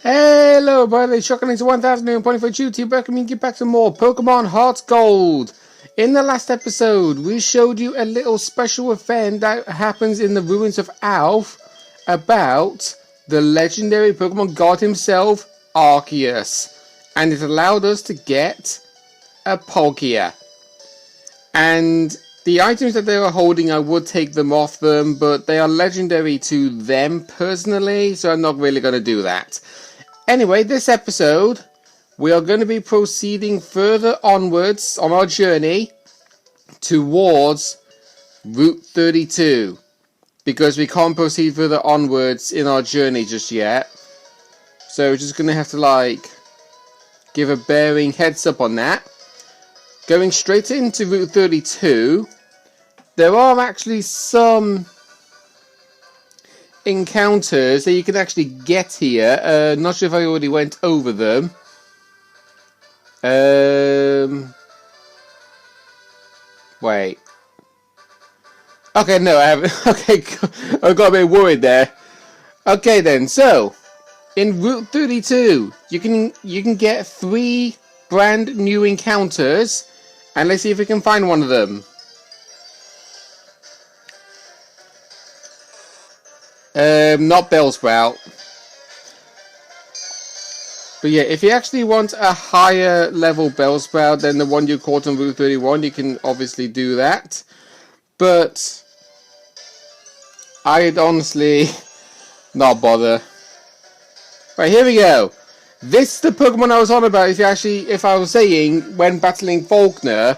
Hello, everybody. Shotgun into 1000.42 to welcome you get back to more Pokemon HeartGold. In the last episode, we showed you a little special event that happens in the ruins of Alph about the legendary Pokemon god himself, Arceus. And it allowed us to get a Palkia. And the items that they were holding, I would take them off them, but they are legendary to them personally, so I'm not really going to do that. Anyway, this episode, we are going to be proceeding further onwards on our journey towards Route 32. Because we can't proceed further onwards in our journey just yet. So we're just going to have to, give a bearing heads up on that. Going straight into Route 32, there are actually some encounters that you can actually get here. Not sure if I already went over them. Wait. Okay, no, I haven't. Okay, I got a bit worried there. Okay then, so in Route 32, you can get 3 brand new encounters, and let's see if we can find one of them. Not Bellsprout. But yeah, if you actually want a higher level Bellsprout than the one you caught on Route 31, you can obviously do that. But I'd honestly not bother. Right, here we go. This is the Pokemon I was on about. If I was saying when battling Faulkner,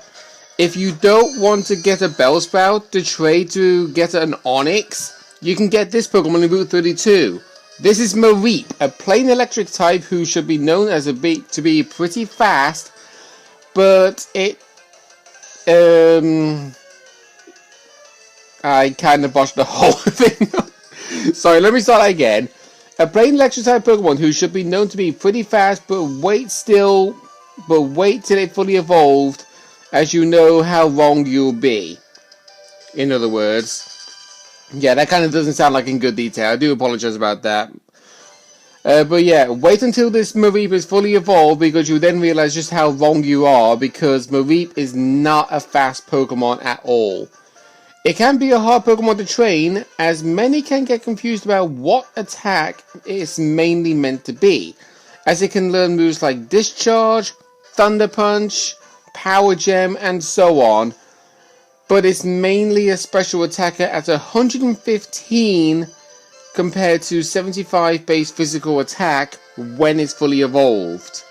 if you don't want to get a Bellsprout to trade to get an Onix, you can get this Pokemon in Route 32. This is Mareep, a plain electric type who should be known as to be pretty fast, but it I kind of botched the whole thing. Sorry, let me start again. A plain electric type Pokemon who should be known to be pretty fast, but wait till it fully evolved, as you know how wrong you'll be. In other words. Yeah, that kind of doesn't sound like in good detail. I do apologize about that. But yeah, wait until this Mareep is fully evolved, because you then realize just how wrong you are, because Mareep is not a fast Pokemon at all. It can be a hard Pokemon to train, as many can get confused about what attack it's mainly meant to be, as it can learn moves like Discharge, Thunder Punch, Power Gem, and so on. But it's mainly a special attacker at 115 compared to 75 base physical attack when it's fully evolved.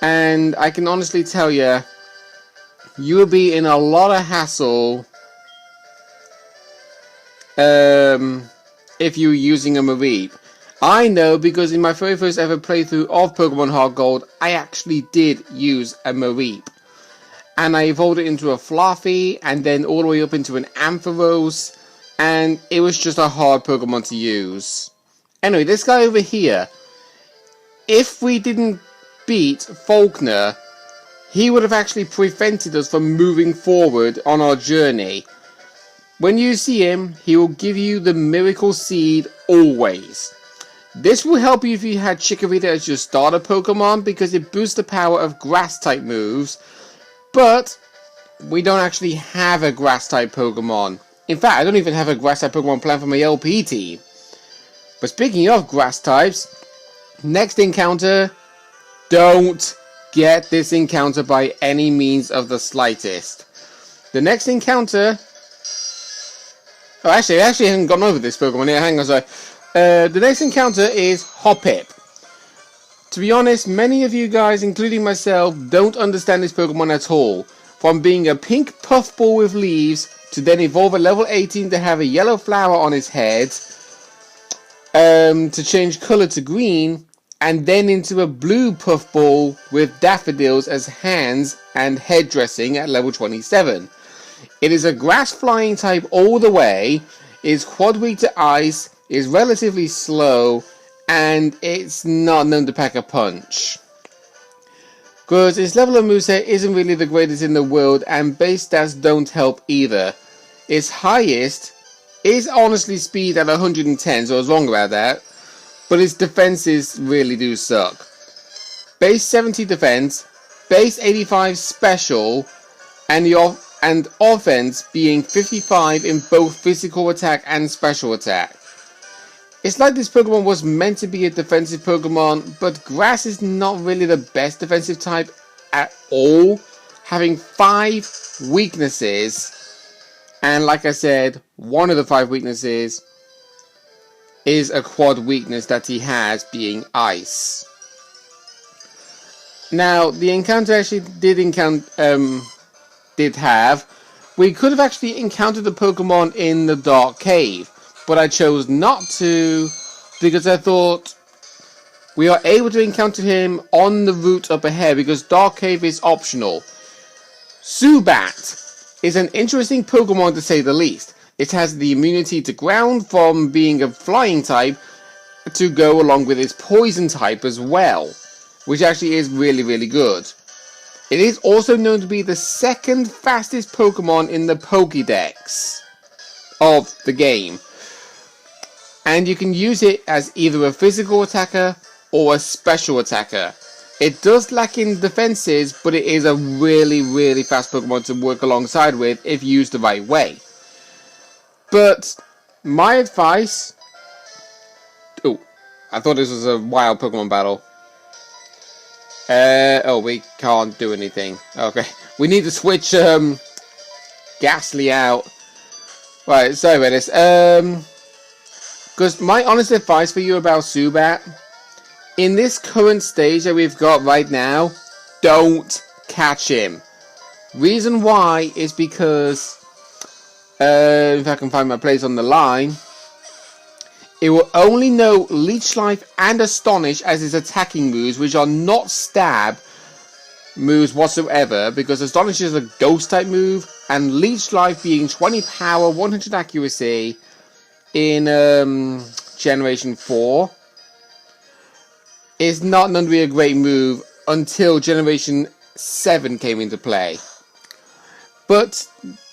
And I can honestly tell you, you will be in a lot of hassle if you're using a Mareep. I know, because in my very first ever playthrough of Pokemon HeartGold, I actually did use a Mareep. And I evolved it into a Fluffy, and then all the way up into an Ampharos, and it was just a hard Pokemon to use. Anyway, this guy over here, if we didn't beat Faulkner, he would have actually prevented us from moving forward on our journey. When you see him, he will give you the Miracle Seed always. This will help you if you had Chikorita as your starter Pokemon, because it boosts the power of Grass-type moves. But we don't actually have a Grass-type Pokemon. In fact, I don't even have a Grass-type Pokemon planned for my LP team. But speaking of Grass types, next encounter, don't get this encounter by any means of the slightest. The next encounter... Oh, actually, I haven't gone over this Pokemon yet. Hang on, sorry. The next encounter is Hoppip. To be honest, many of you guys, including myself, don't understand this Pokemon at all. From being a pink puffball with leaves, to then evolve at level 18 to have a yellow flower on his head, to change colour to green, and then into a blue puffball with daffodils as hands and head dressing at level 27. It is a grass flying type all the way, is quad weak to ice, is relatively slow, and it's not known to pack a punch. Because its level of moveset isn't really the greatest in the world, and base stats don't help either. Its highest is honestly speed at 110, so I was wrong about that. but its defenses really do suck. Base 70 defense, base 85 special, and offense being 55 in both physical attack and special attack. It's like this Pokemon was meant to be a defensive Pokemon, but Grass is not really the best defensive type at all, having 5 weaknesses, and like I said, one of the 5 weaknesses is a quad weakness that he has, being Ice. Now, the encounter actually we could have actually encountered the Pokemon in the Dark Cave, but I chose not to because I thought we are able to encounter him on the route up ahead because Dark Cave is optional. Zubat is an interesting Pokemon to say the least. It has the immunity to ground from being a flying type to go along with its poison type as well, which actually is really, really good. It is also known to be the second fastest Pokemon in the Pokédex of the game. And you can use it as either a physical attacker or a special attacker. It does lack in defenses, but it is a really, really fast Pokemon to work alongside with if used the right way. But my advice... Oh, I thought this was a wild Pokemon battle. Oh, we can't do anything. Okay, we need to switch Ghastly out. Right, sorry about this. Because my honest advice for you about Zubat, in this current stage that we've got right now, don't catch him. Reason why is because, if I can find my place on the line, it will only know Leech Life and Astonish as its attacking moves, which are not stab moves whatsoever, because Astonish is a ghost type move, and Leech Life being 20 power, 100 accuracy in Generation 4 is not known to be a great move until Generation 7 came into play. But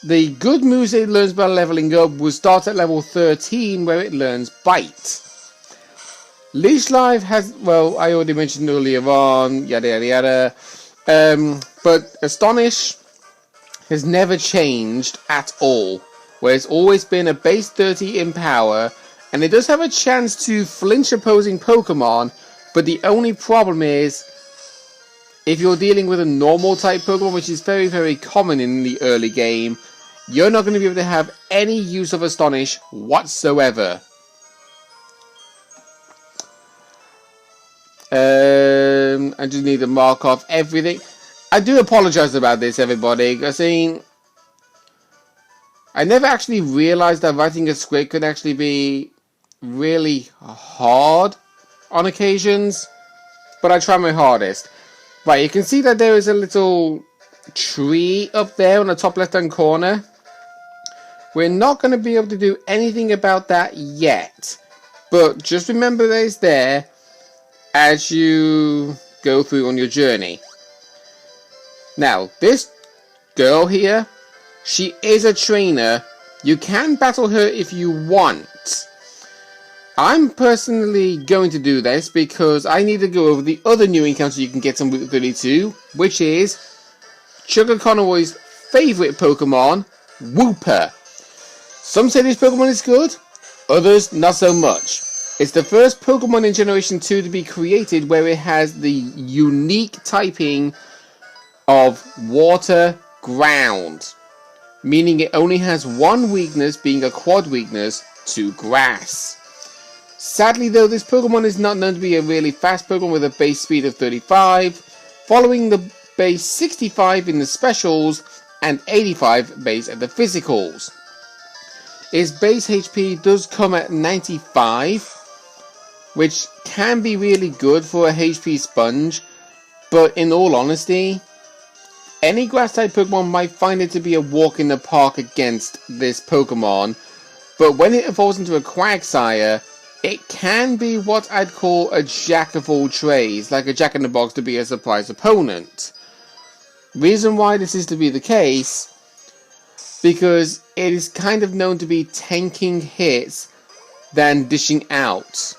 the good moves it learns by leveling up will start at level 13, where it learns Bite. Leech Life has, well, I already mentioned earlier on, yada yada yada. But Astonish has never changed at all, where it's always been a base 30 in power, and it does have a chance to flinch opposing Pokemon, but the only problem is, if you're dealing with a normal type Pokemon, which is very, very common in the early game, you're not going to be able to have any use of Astonish whatsoever. I just need to mark off everything. I do apologize about this, everybody. I never actually realized that writing a script could actually be really hard on occasions, but I try my hardest. Right, you can see that there is a little tree up there on the top left hand corner. We're not going to be able to do anything about that yet, but just remember that it's there as you go through on your journey. Now, this girl here, she is a trainer. You can battle her if you want. I'm personally going to do this because I need to go over the other new encounter you can get on Route 32, which is Sugar Conroy's favourite Pokemon, Wooper. Some say this Pokemon is good, others not so much. It's the first Pokemon in Generation 2 to be created where it has the unique typing of Water Ground, meaning it only has one weakness, being a quad weakness, to Grass. Sadly though, this Pokemon is not known to be a really fast Pokemon with a base speed of 35, following the base 65 in the specials and 85 base at the physicals. Its base HP does come at 95, which can be really good for a HP sponge, but in all honesty, any grass type Pokemon might find it to be a walk in the park against this Pokemon, but when it evolves into a Quagsire, it can be what I'd call a jack of all trades, like a Jack-in-the-Box to be a surprise opponent. Reason why this is to be the case, because it is kind of known to be tanking hits than dishing out.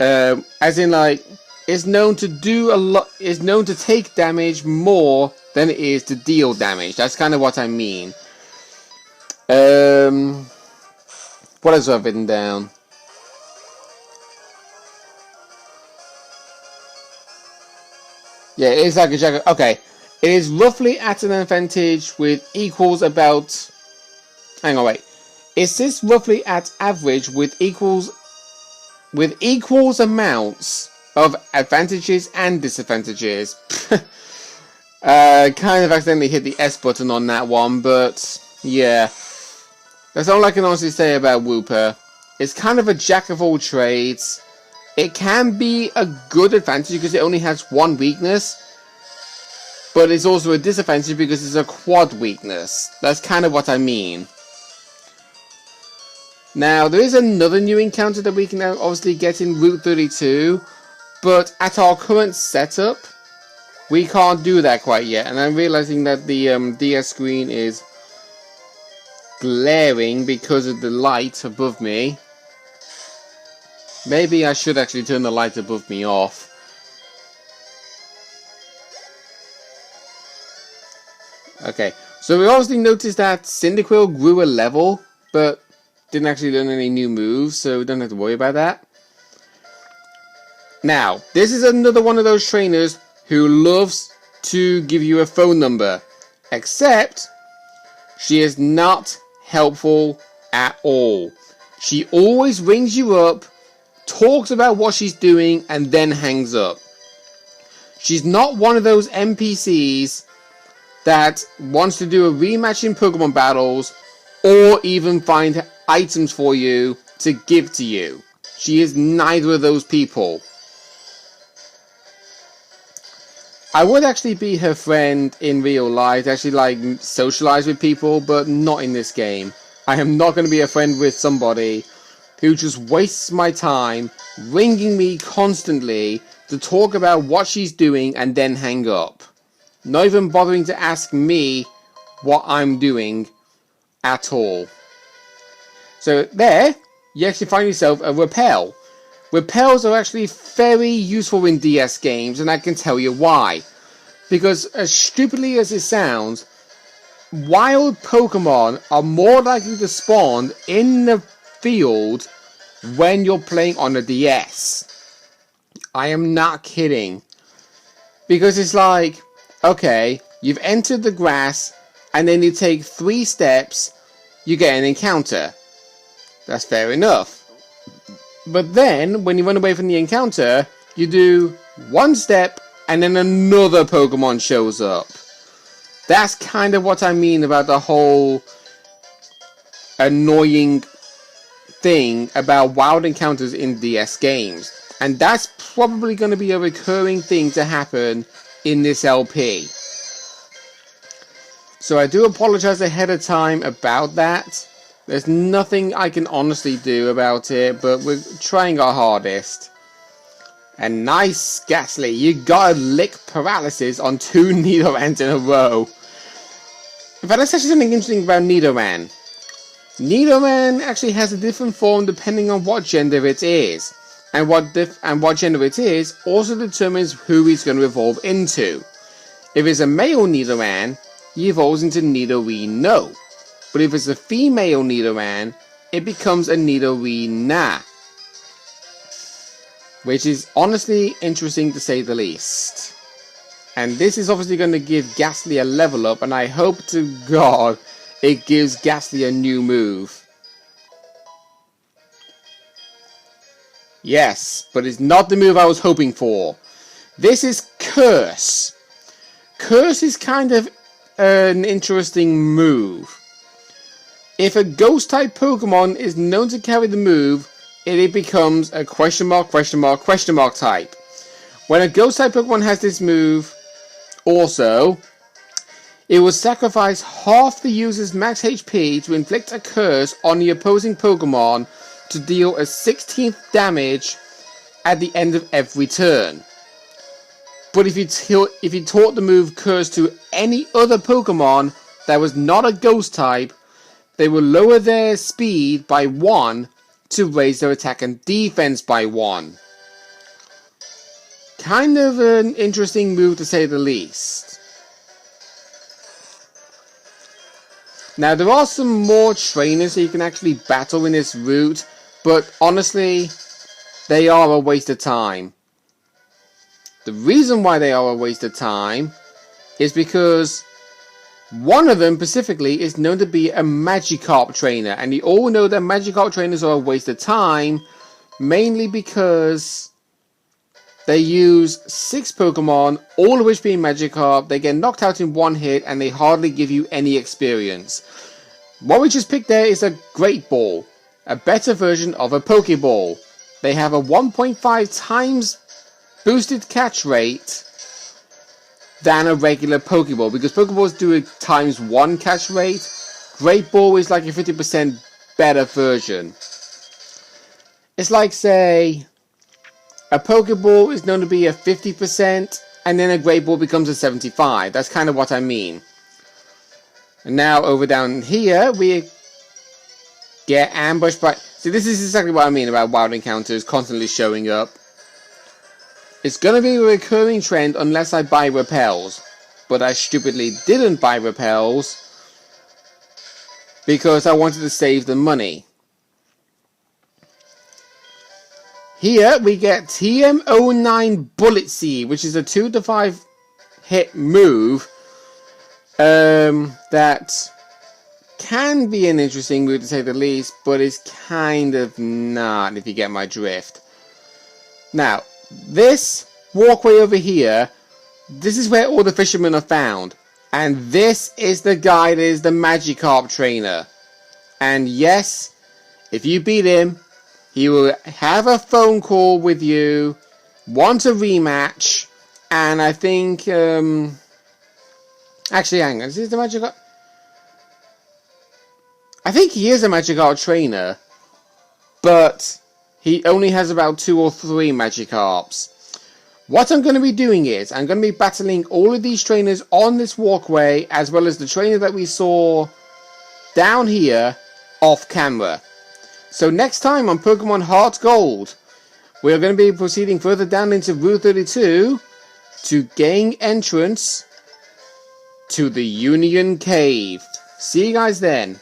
As in, like, it's known to do a lot. It's known to take damage more than it is to deal damage. That's kind of what I mean. What else have I written down? Yeah, it is like a jacket. Okay, it is roughly at an advantage with equals about. Hang on, wait. Is this roughly at average with equals amounts of advantages and disadvantages? Kind of accidentally hit the S button on that one, but yeah. That's all I can honestly say about Wooper. It's kind of a jack of all trades. It can be a good advantage because it only has one weakness, but it's also a disadvantage because it's a quad weakness. That's kind of what I mean. Now, there is another new encounter that we can now obviously get in Route 32, but at our current setup, we can't do that quite yet, and I'm realizing that the DS screen is glaring because of the light above me. Maybe I should actually turn the light above me off. Okay, so we obviously noticed that Cyndaquil grew a level, but didn't actually learn any new moves, so we don't have to worry about that. Now, this is another one of those trainers who loves to give you a phone number, except she is not helpful at all. She always rings you up, talks about what she's doing, and then hangs up. She's not one of those NPCs that wants to do a rematch in Pokemon battles or even find items for you to give to you. She is neither of those people. I would actually be her friend in real life, actually like socialize with people, but not in this game. I am not going to be a friend with somebody who just wastes my time ringing me constantly to talk about what she's doing and then hang up. Not even bothering to ask me what I'm doing at all. So there, you actually find yourself a Repel. Repels are actually very useful in DS games, and I can tell you why. Because as stupidly as it sounds, wild Pokemon are more likely to spawn in the field when you're playing on a DS. I am not kidding. Because it's like, okay, you've entered the grass, and then you take 3 steps, you get an encounter. That's fair enough. But then, when you run away from the encounter, you do 1 step, and then another Pokemon shows up. That's kind of what I mean about the whole annoying thing about wild encounters in DS games. And that's probably going to be a recurring thing to happen in this LP. So I do apologize ahead of time about that. There's nothing I can honestly do about it, but we're trying our hardest. And nice, Ghastly, you got a lick paralysis on 2 Nidorans in a row. In fact, that's actually something interesting about Nidoran. Nidoran actually has a different form depending on what gender it is. And what gender it is also determines who he's going to evolve into. If it's a male Nidoran, he evolves into Nidorino. But if it's a female Nidoran, it becomes a Nidorina. Which is honestly interesting to say the least. And this is obviously going to give Ghastly a level up, and I hope to God it gives Ghastly a new move. Yes, but it's not the move I was hoping for. This is Curse. Curse is kind of an interesting move. If a Ghost-type Pokemon is known to carry the move, it becomes a question mark type. When a Ghost-type Pokemon has this move, also, it will sacrifice half the user's max HP to inflict a curse on the opposing Pokemon to deal a 16th damage at the end of every turn. But if you taught the move Curse to any other Pokemon that was not a Ghost type, they will lower their speed by 1 to raise their attack and defense by 1. kind of an interesting move to say the least. Now there are some more trainers that you can actually battle in this route, but honestly, they are a waste of time. The reason why they are a waste of time is because one of them specifically is known to be a Magikarp trainer, and you all know that Magikarp trainers are a waste of time, mainly because they use 6 Pokemon, all of which being Magikarp. They get knocked out in one hit and they hardly give you any experience. What we just picked there is a Great Ball, a better version of a Pokeball. They have a 1.5 times boosted catch rate than a regular Pokeball, because Pokeballs do a ×1 catch rate. Great Ball is like a 50% better version. It's like, say, a Pokeball is known to be a 50%, and then a Great Ball becomes a 75. That's kind of what I mean. And now over down here, we get ambushed by... See, this is exactly what I mean about wild encounters constantly showing up. It's going to be a recurring trend unless I buy repels. But I stupidly didn't buy repels because I wanted to save the money. Here we get TM09 Bullet Seed, which is a 2 to 5 hit move that can be an interesting move to say the least, but is kind of not, if you get my drift. Now, this walkway over here, this is where all the fishermen are found. And this is the guy that is the Magikarp trainer. And yes, if you beat him, he will have a phone call with you, want a rematch, and I think, actually, hang on, is this the Magikarp? I think he is a Magikarp trainer, but he only has about 2 or 3 Magikarps. What I'm going to be doing is, I'm going to be battling all of these trainers on this walkway, as well as the trainer that we saw down here, off camera. So next time on Pokemon HeartGold, we are going to be proceeding further down into Route 32 to gain entrance to the Union Cave. See you guys then.